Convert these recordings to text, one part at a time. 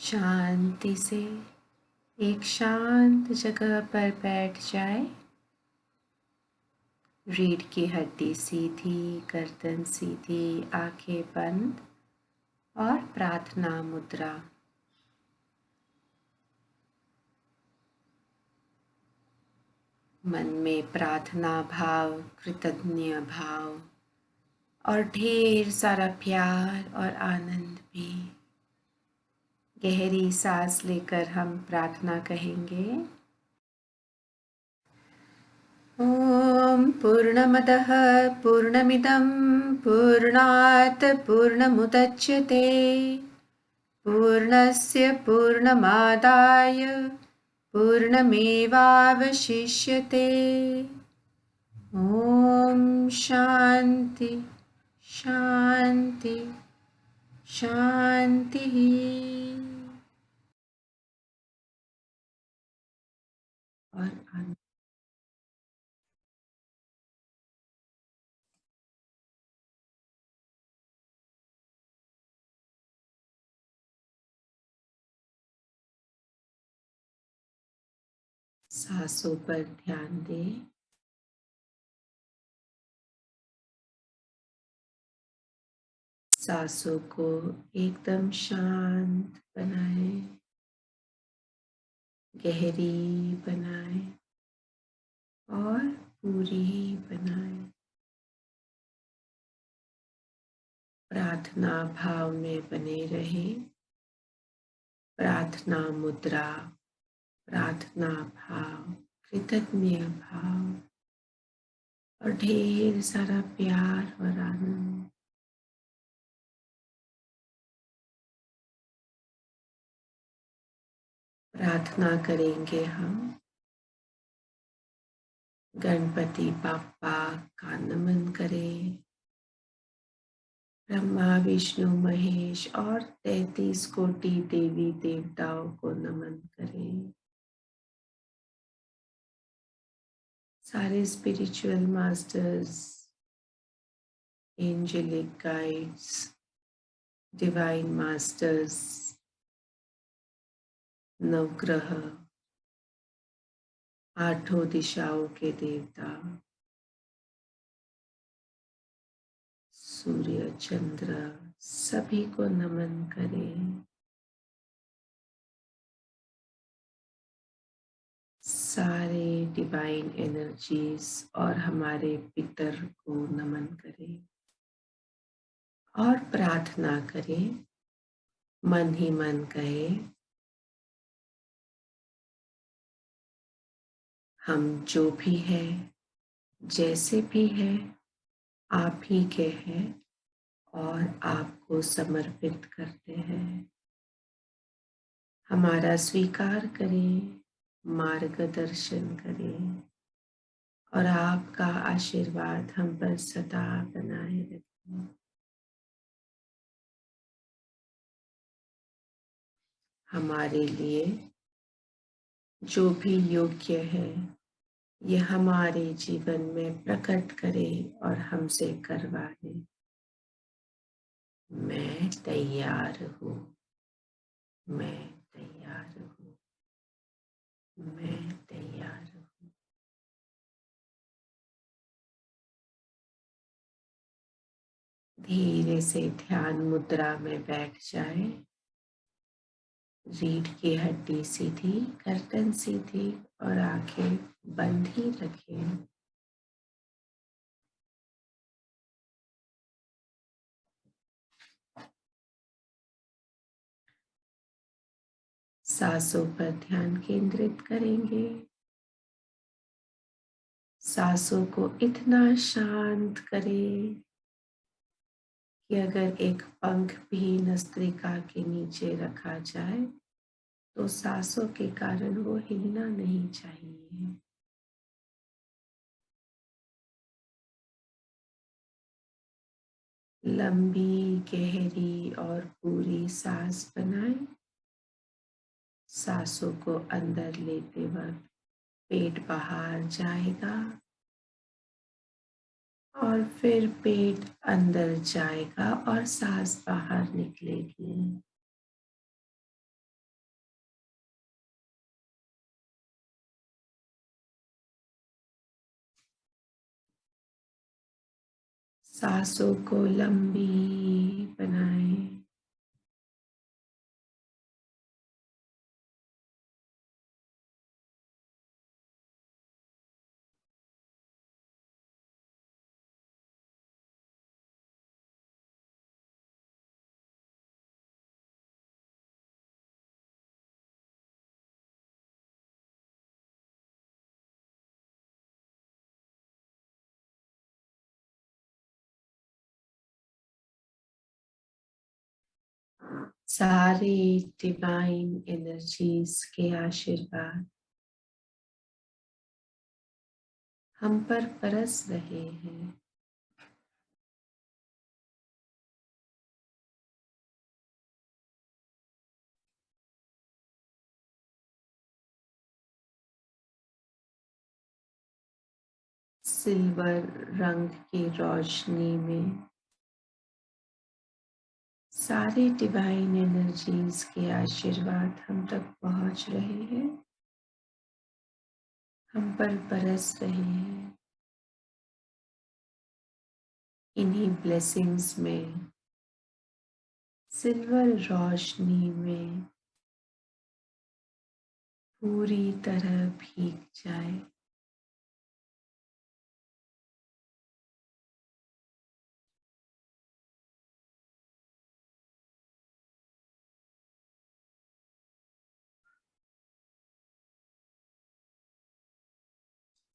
शांति से एक शांत जगह पर बैठ जाए। रीढ़ की हड्डी सीधी, गर्दन सीधी, आंखें बंद और प्रार्थना मुद्रा। मन में प्रार्थना भाव, कृतज्ञ भाव और ढेर सारा प्यार और आनंद भी। गहरी सांस लेकर हम प्रार्थना कहेंगे। ॐ पूर्णमदः पूर्णमिदं पूर्णात् पूर्णमुदच्यते पूर्णस्य पूर्णमादाय पूर्णमेवावशिष्यते। ॐ शान्ति शान्ति शान्तिः। और सांसों पर ध्यान दें। सांसों को एकदम शांत बनाएं, गहरी बनाएं और पूरी बनाएं। प्रार्थना भाव में बने रहें। प्रार्थना मुद्रा, प्रार्थना भाव, कृतज्ञ भाव और ढेर सारा प्यार और आनंद। प्रार्थना करेंगे हम गणपति बाप्पा का नमन करें। ब्रह्मा विष्णु महेश और 33 कोटि देवी देवताओं को नमन करें। सारे spiritual masters, angelic guides, divine masters, नवग्रह, आठों दिशाओं के देवता, सूर्य चंद्र, सभी को नमन करें। सारे डिवाइन एनर्जीज और हमारे पितर को नमन करें और प्रार्थना करें। मन ही मन कहे, हम जो भी है, जैसे भी है, आप ही के हैं और आपको समर्पित करते हैं। हमारा स्वीकार करें, मार्गदर्शन करें और आपका आशीर्वाद हम पर सदा बनाए रखें। हमारे लिए जो भी योग्य है, ये हमारे जीवन में प्रकट करे और हमसे करवाए। मैं तैयार हूँ, मैं तैयार हूँ, मैं तैयार हूँ। धीरे से ध्यान मुद्रा में बैठ जाए। रीढ़ की हड्डी सीधी, गर्दन सीधी और आंखें बंद ही रखें। सांसों पर ध्यान केंद्रित करेंगे। सांसों को इतना शांत करें कि अगर एक पंख भी नस्त्रिका के नीचे रखा जाए तो सांसों के कारण वो हिलना नहीं चाहिए। लंबी, गहरी और पूरी सांस बनाएं। सांसों को अंदर लेते वक्त पेट बाहर जाएगा और फिर पेट अंदर जाएगा और सांस बाहर निकलेगी। सांसों को लंबी बनाएं। सारे डिवाइन एनर्जीज के आशीर्वाद हम पर बरस रहे हैं। सिल्वर रंग की रोशनी में सारे डिवाइन एनर्जीज के आशीर्वाद हम तक पहुंच रहे हैं, हम पर बरस रहे हैं। इन्हीं ब्लेसिंग्स में, सिल्वर रोशनी में पूरी तरह भीग जाए।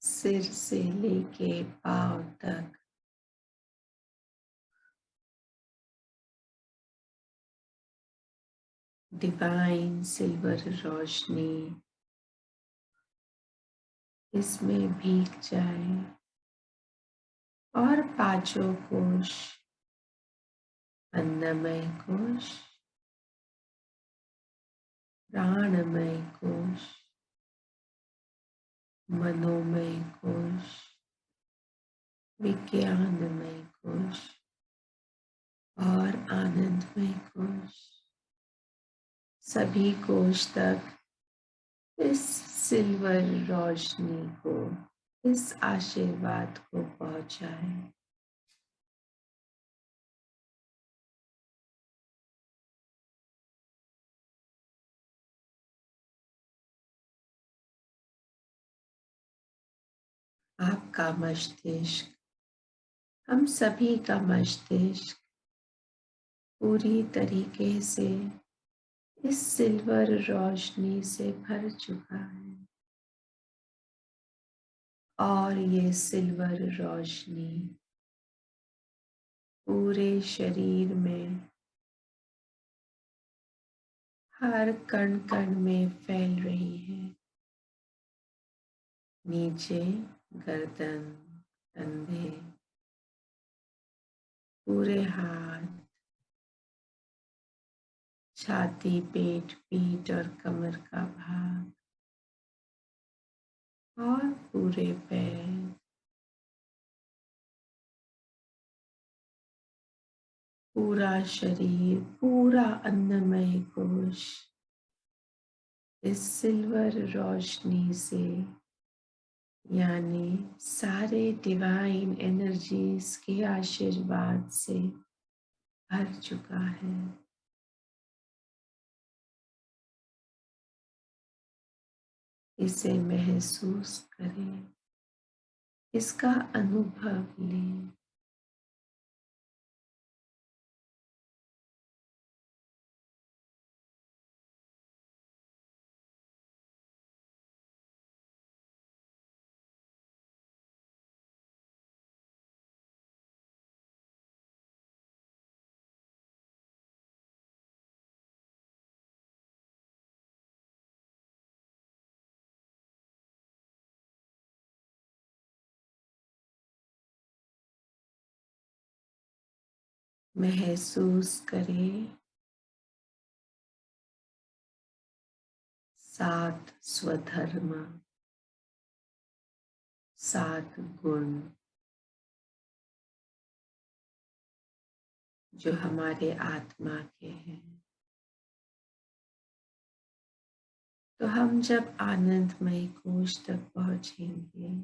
सिर से लेके पांव तक डिवाइन सिल्वर रोशनी इसमें भीग जाए और पांचों कोश, अन्नमय कोश, प्राणमय कोश, मनोमय कोश, विज्ञानमय कोश और आनंदमय कोश, सभी कोश तक इस सिल्वर रोशनी को, इस आशीर्वाद को पहुंचाए। आपका मस्तिष्क, हम सभी का मस्तिष्क पूरी तरीके से इस सिल्वर रोशनी से भर चुका है और ये सिल्वर रोशनी पूरे शरीर में हर कण कण में फैल रही है। नीचे गर्दन, कंधे, पूरे हाथ, छाती, पेट, पीठ और कमर का भाग और पूरे पैर, पूरा शरीर, पूरा अन्नमय कोश इस सिल्वर रोशनी से, यानी सारे डिवाइन एनर्जीज के आशीर्वाद से भर चुका है। इसे महसूस करें, इसका अनुभव लें। महसूस करें 7 स्वधर्म, 7 गुण जो हमारे आत्मा के हैं। तो हम जब आनंदमय कोश तक पहुंचेंगे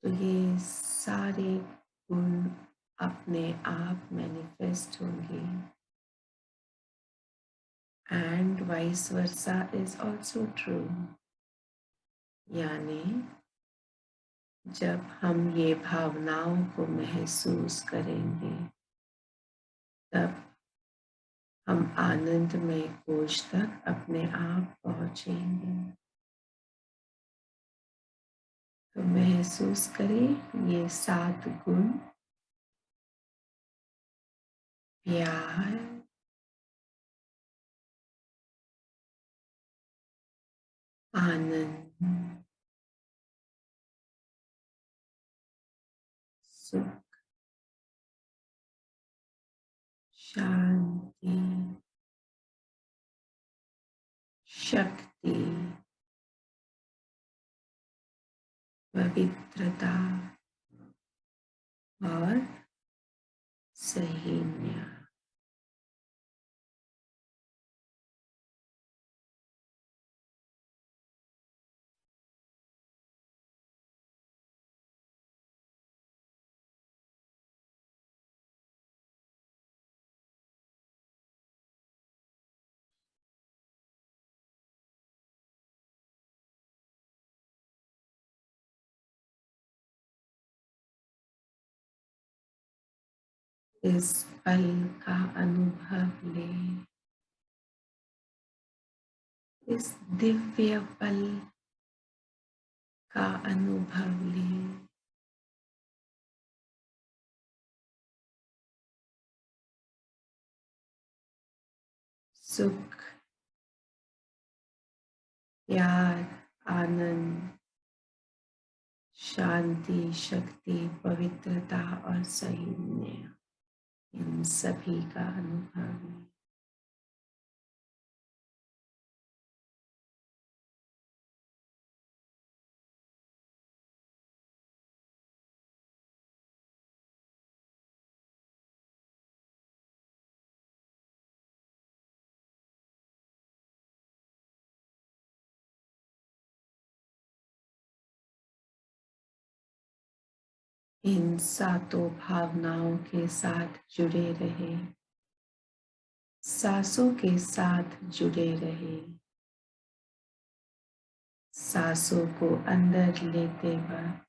तो ये सारे गुण अपने आप मैनिफेस्ट होंगे। And vice versa is also true. यानी जब हम ये भावनाओं को महसूस करेंगे तब हम आनंदमय कोश तक अपने आप पहुंचेंगे। तो महसूस करें ये 7 गुण: प्यार, आनंद, सुख, शांति, शक्ति, पवित्रता और सहीनिया। इस पल का अनुभव लें, इस दिव्य पल का अनुभव लें। सुख, प्यार, आनंद, शांति, शक्ति, पवित्रता और सहीनिया, इन सभी का अनुभव लें। इन सातों भावनाओं के साथ जुड़े रहे, सांसों के साथ जुड़े रहे। सांसों को अंदर लेते वक्त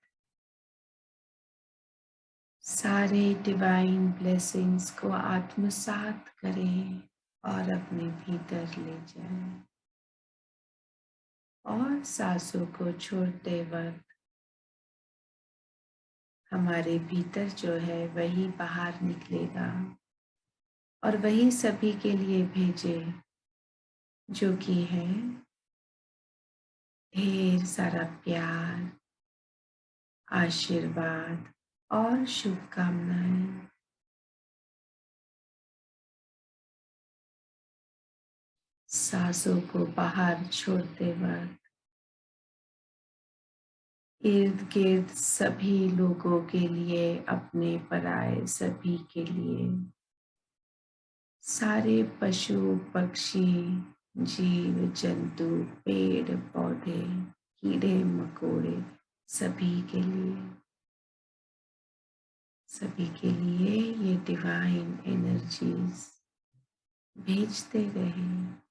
सारे डिवाइन ब्लेसिंग्स को आत्मसात करें और अपने भीतर ले जाएं। और सांसों को छोड़ते वक्त हमारे भीतर जो है वही बाहर निकलेगा और वही सभी के लिए भेजे, जो कि है ढेर सारा प्यार, आशीर्वाद और शुभकामनाएं। सांसों को बाहर छोड़ते वक्त इर्द गिर्द सभी लोगों के लिए, अपने पराये सभी के लिए, सारे पशु पक्षी, जीव जंतु, पेड़ पौधे, कीड़े मकोड़े, सभी के लिए, सभी के लिए ये डिवाइन एनर्जीज भेजते रहें।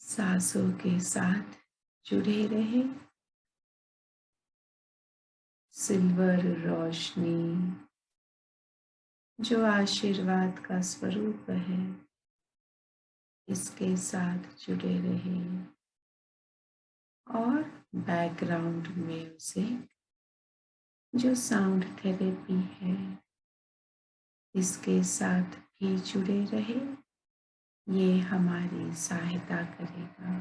सांसों के साथ जुड़े रहे। सिल्वर रोशनी जो आशीर्वाद का स्वरूप है, इसके साथ जुड़े रहे और बैकग्राउंड म्यूजिक जो साउंड थेरेपी है, इसके साथ भी जुड़े रहे। ये हमारी सहायता करेगा।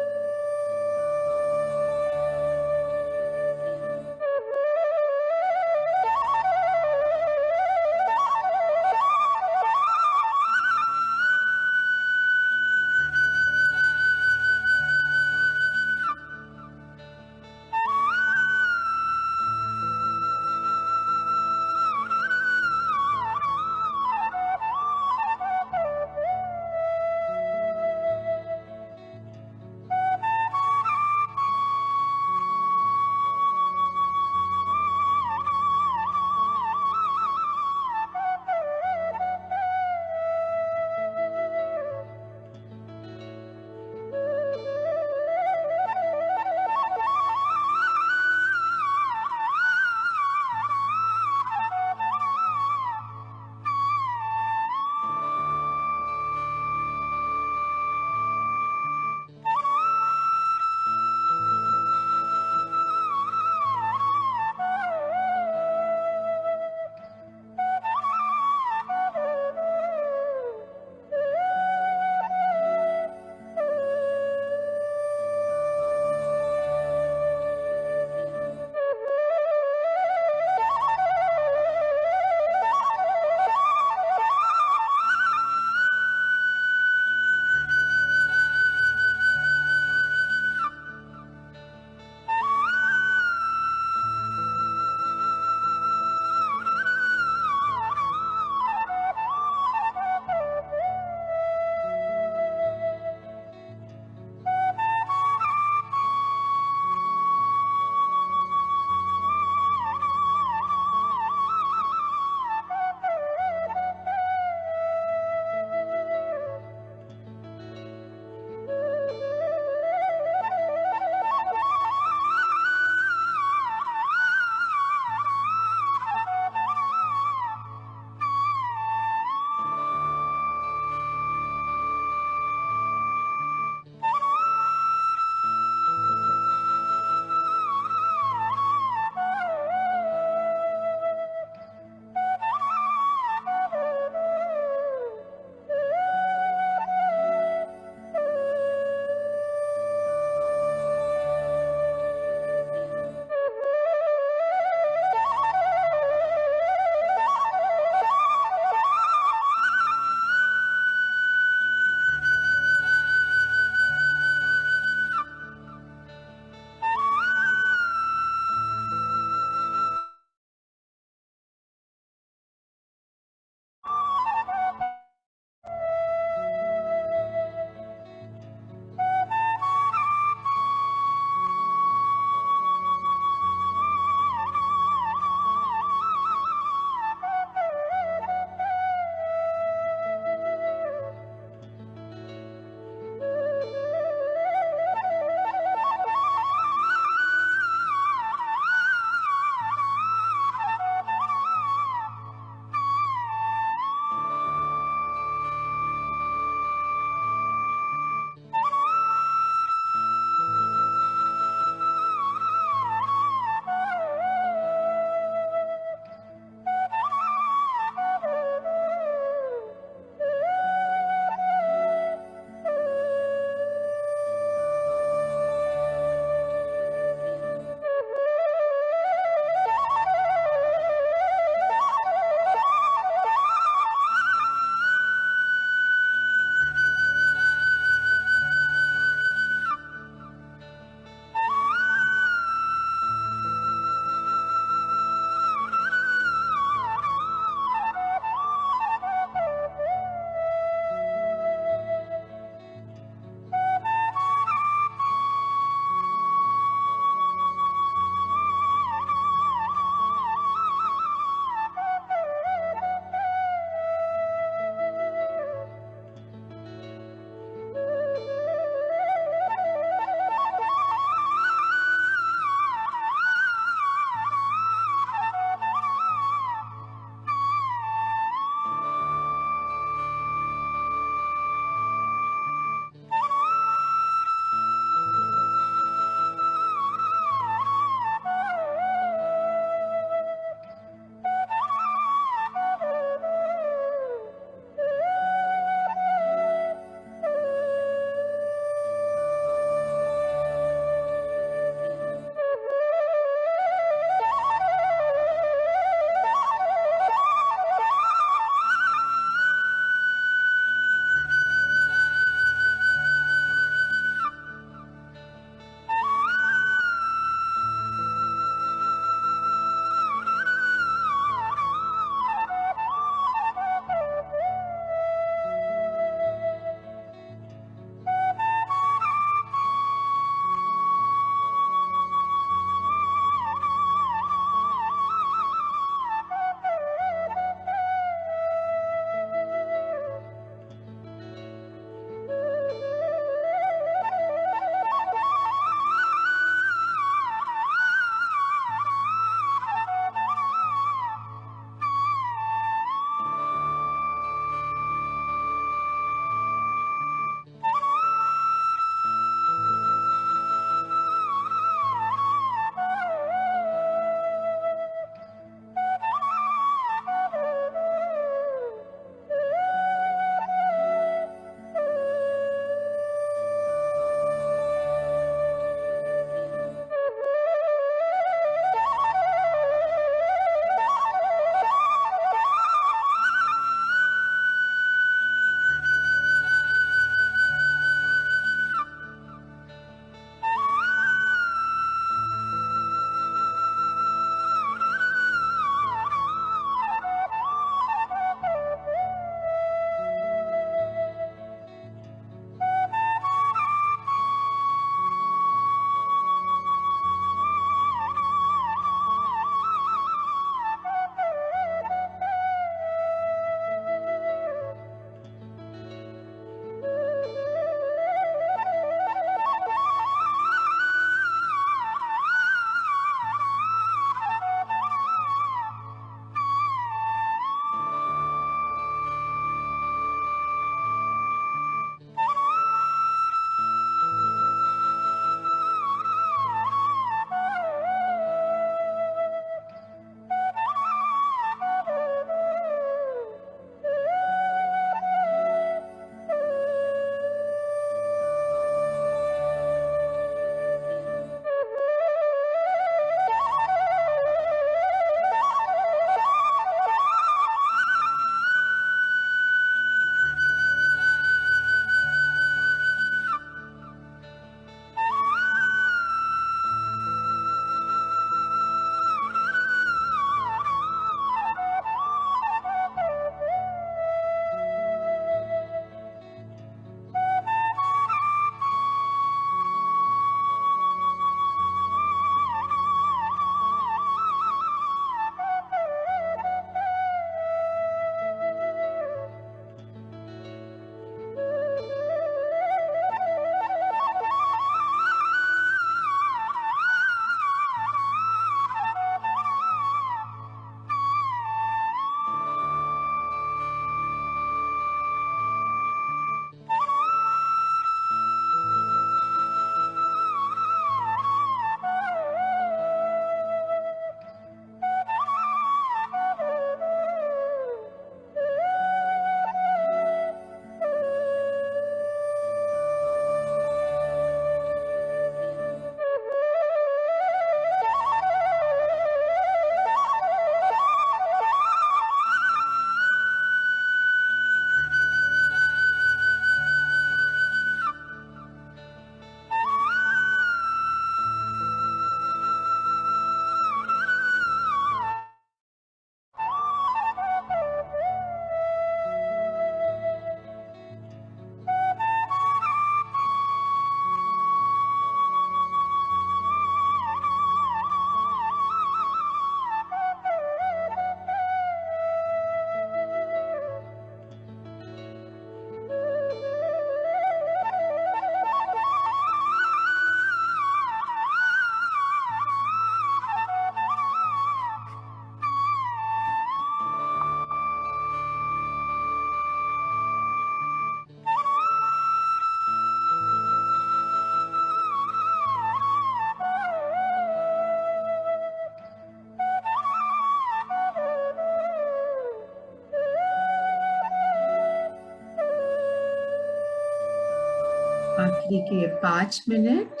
आखिरी के 5 मिनट।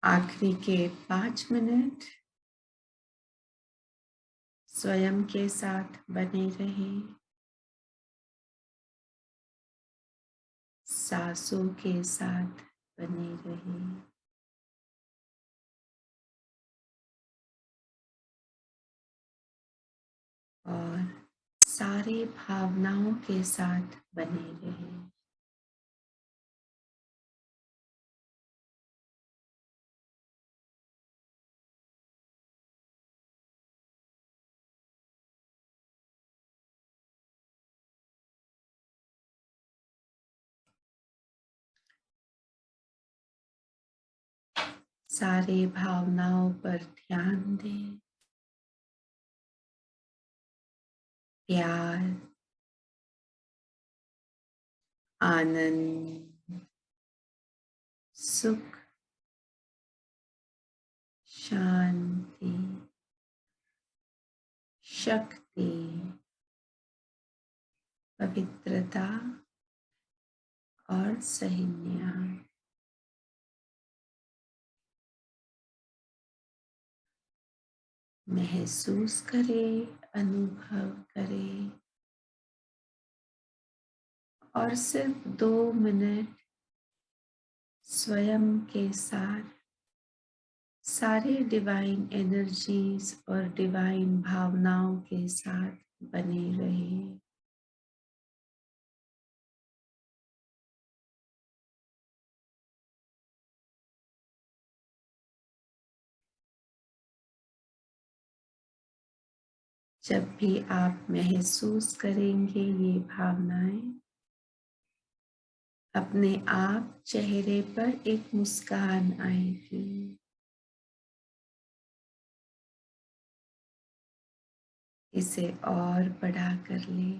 आखिरी के 5 मिनट स्वयं के साथ बने रहें, सांसों के साथ बने रहें और सारी भावनाओं के साथ बने रहें। सारे भावनाओं पर ध्यान दें। प्यार, आनंद, सुख, शांति, शक्ति, पवित्रता और सहन्या। महसूस करें, अनुभव करें और सिर्फ 2 मिनट स्वयं के साथ सारे डिवाइन एनर्जीज और डिवाइन भावनाओं के साथ बने रहे। जब भी आप महसूस करेंगे ये भावनाएं, अपने आप चेहरे पर एक मुस्कान आएगी। इसे और बड़ा कर ले।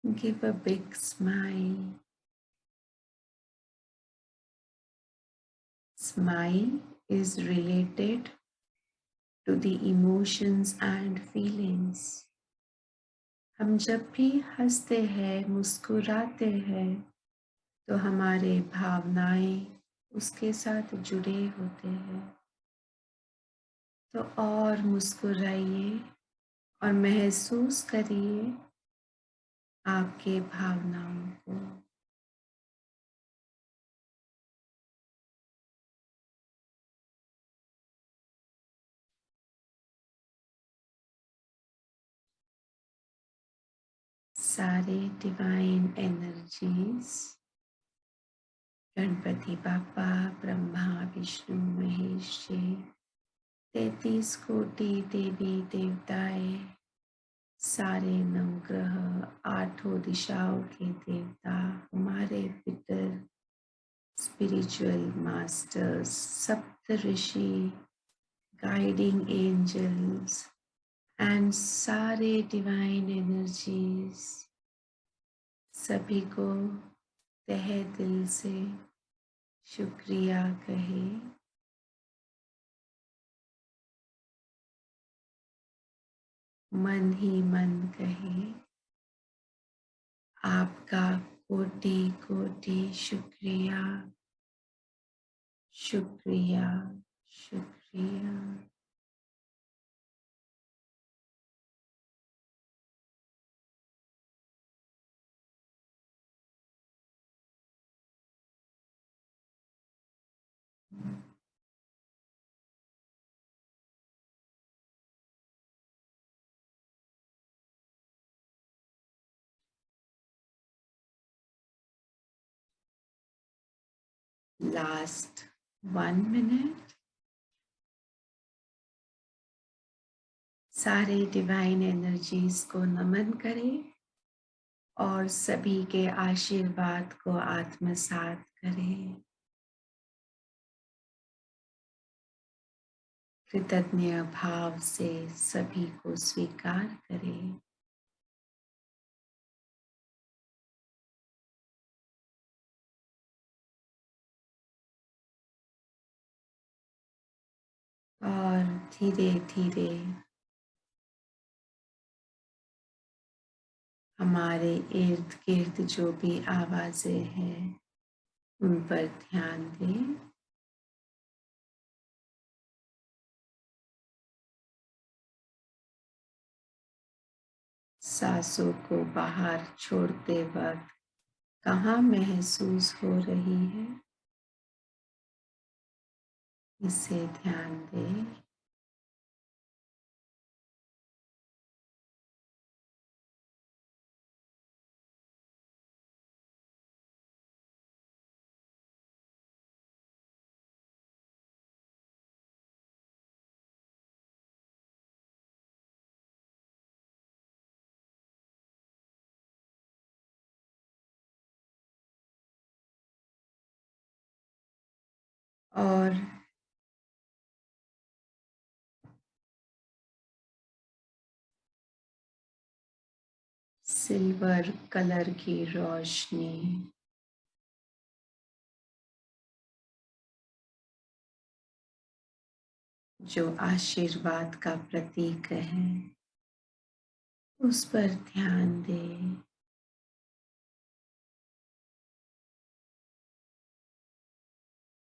Give a big smile. Smile is related to the emotions and feelings. हम जब भी हंसते हैं, मुस्कुराते हैं, तो हमारे भावनाएं उसके साथ जुड़े होते हैं। तो और मुस्कुराइए और महसूस करिए आपके भावनाओं को। सारे डिवाइन एनर्जीज, गणपति बापा, ब्रह्मा, विष्णु, महेश जी, 33 कोटि देवी देवताएं, सारे नवग्रह, 8 दिशाओं के देवता, हमारे पितर, स्पिरिचुअल मास्टर्स, सप्त ऋषि, गाइडिंग एंजल्स एंड सारे डिवाइन एनर्जीज, सभी को तहे दिल से शुक्रिया कहें। मन ही मन कहें, आपका कोटि कोटि शुक्रिया, शुक्रिया, शुक्रिया। Last 1 minute. सारे डिवाइन एनर्जीज को नमन करें और सभी के आशीर्वाद को आत्मसात करें। कृतज्ञ भाव से सभी को स्वीकार करें। और धीरे धीरे हमारे इर्द गिर्द जो भी आवाजें हैं उन पर ध्यान दें। सांसों को बाहर छोड़ते वक्त कहाँ महसूस हो रही है, इसे ध्यान दें। और सिल्वर कलर की रोशनी जो आशीर्वाद का प्रतीक है उस पर ध्यान दें।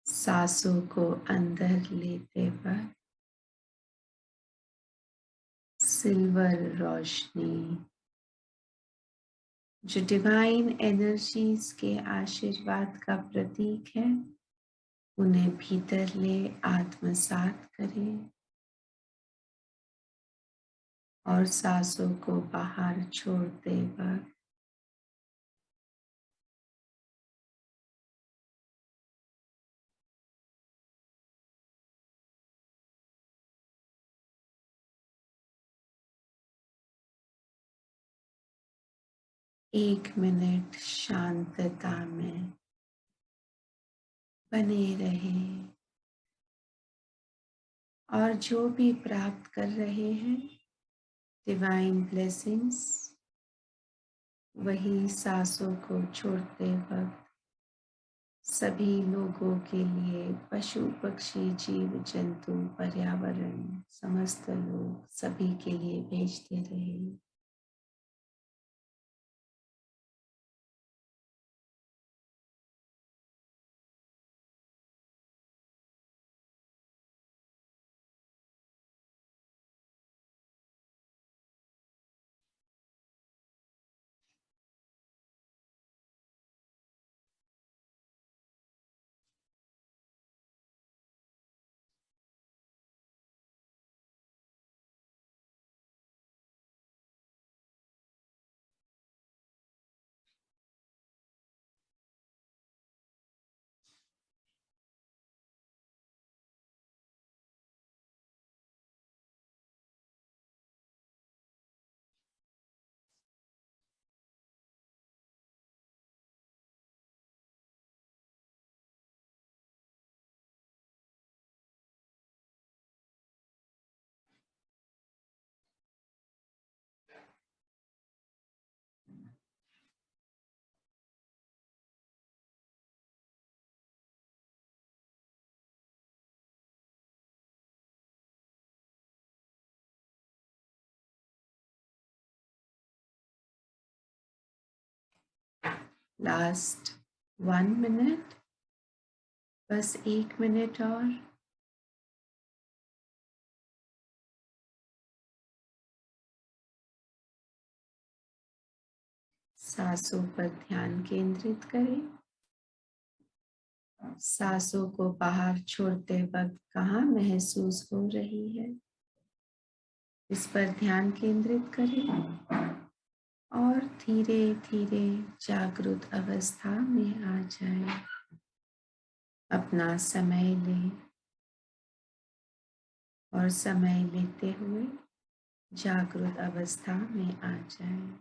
सांसों को अंदर लेते वक्त सिल्वर रोशनी जो डिवाइन एनर्जीज के आशीर्वाद का प्रतीक है उन्हें भीतर ले आत्मसात करें और सांसों को बाहर छोड़ते वक्त एक मिनट शांतता में बने रहें और जो भी प्राप्त कर रहे हैं डिवाइन ब्लेसिंग्स वही सांसों को छोड़ते वक्त सभी लोगों के लिए, पशु पक्षी जीव जंतु पर्यावरण समस्त लोग सभी के लिए भेजते रहे। लास्ट 1 मिनट, बस 1 मिनट और। सांसों पर ध्यान केंद्रित करें। सांसों को बाहर छोड़ते वक्त कहाँ महसूस हो रही है इस पर ध्यान केंद्रित करें और धीरे धीरे जागृत अवस्था में आ जाए। अपना समय लें और समय लेते हुए जागृत अवस्था में आ जाएं।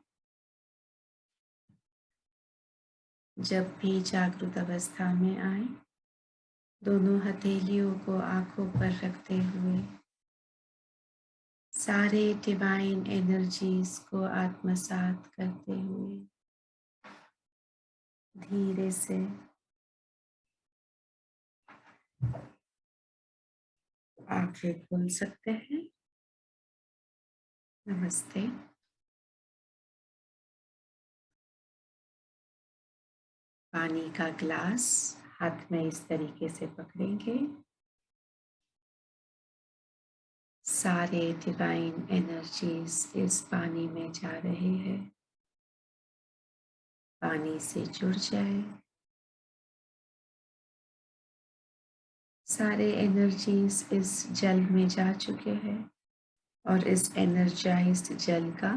जब भी जागृत अवस्था में आए, दोनों हथेलियों को आंखों पर रखते हुए सारे डिवाइन एनर्जीज को आत्मसात करते हुए धीरे से आंखें खोल सकते हैं। नमस्ते। पानी का ग्लास हाथ में इस तरीके से पकड़ेंगे। सारे डिवाइन एनर्जीज इस पानी में जा रहे हैं। पानी से जुड़ जाए। सारे एनर्जीज इस जल में जा चुके हैं और इस एनर्जाइज्ड जल का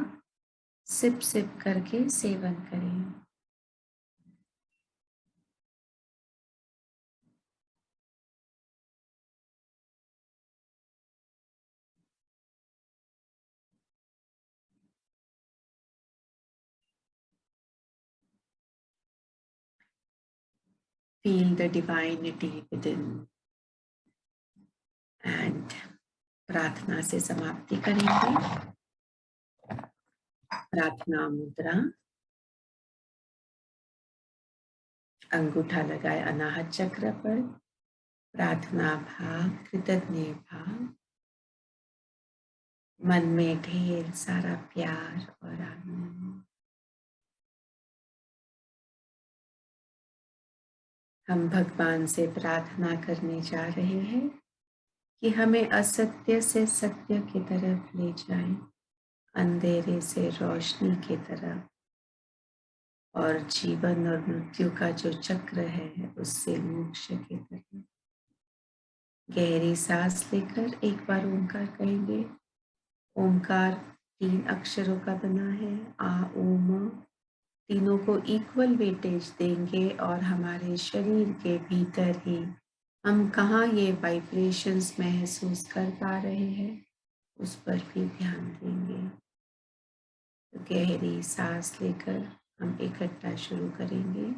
सिप सिप करके सेवन करें। Feel the divinity within and प्रार्थना से समाप्ति करेंगे। प्रार्थना मुद्रा, अंगूठा लगाए अनाहत चक्र पर। प्रार्थना भाव, कृतज्ञ भाव, मन में ढेर सारा प्यार और आनंद। हम भगवान से प्रार्थना करने जा रहे हैं कि हमें असत्य से सत्य की तरफ ले जाएं, अंधेरे से रोशनी की तरफ, और जीवन और मृत्यु का जो चक्र है उससे मोक्ष की तरफ। गहरी सांस लेकर एक बार ओंकार कहेंगे। ओंकार 3 अक्षरों का बना है, आ ओम। तीनों को इक्वल वेटेज देंगे और हमारे शरीर के भीतर ही हम कहाँ ये वाइब्रेशंस महसूस कर पा रहे हैं उस पर भी ध्यान देंगे। तो गहरी सांस लेकर हम इकट्ठा शुरू करेंगे।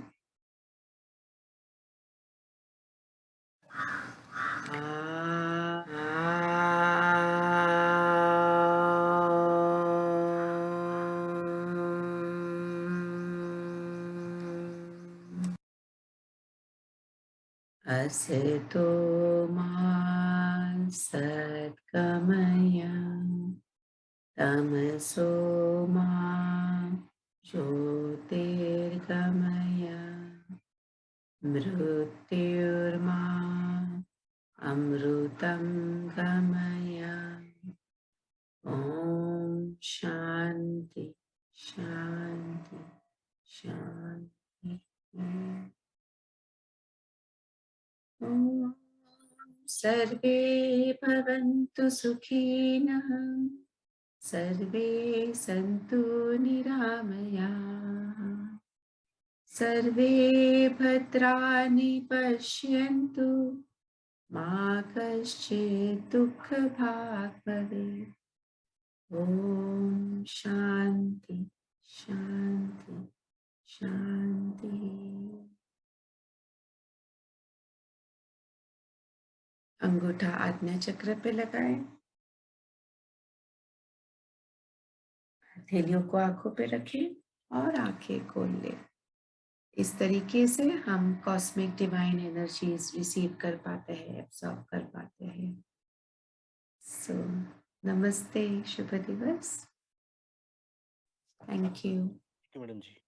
असतो मा सद्गमय तमसो मा ज्योतिर्गमय मृत्युर्मा अमृतं गमय। ओम शांति शांति शांति। ओम सर्वे भवन्तु सुखिनः, सर्वे सन्तु निरामयाः, सर्वे भद्राणि पश्यन्तु, मा कश्चित् दुःखभाग् भवेत्। ओम शांति शांति शांति। अंगूठा आज्ञा चक्र पे लगाएं। हथेलियों को आंखों पे रखें और आंखें खोल लें। इस तरीके से हम कॉस्मिक डिवाइन एनर्जीज रिसीव कर पाते हैं, एब्सॉर्ब कर पाते हैं। सो नमस्ते, शुभ दिवस। Thank you madam ji.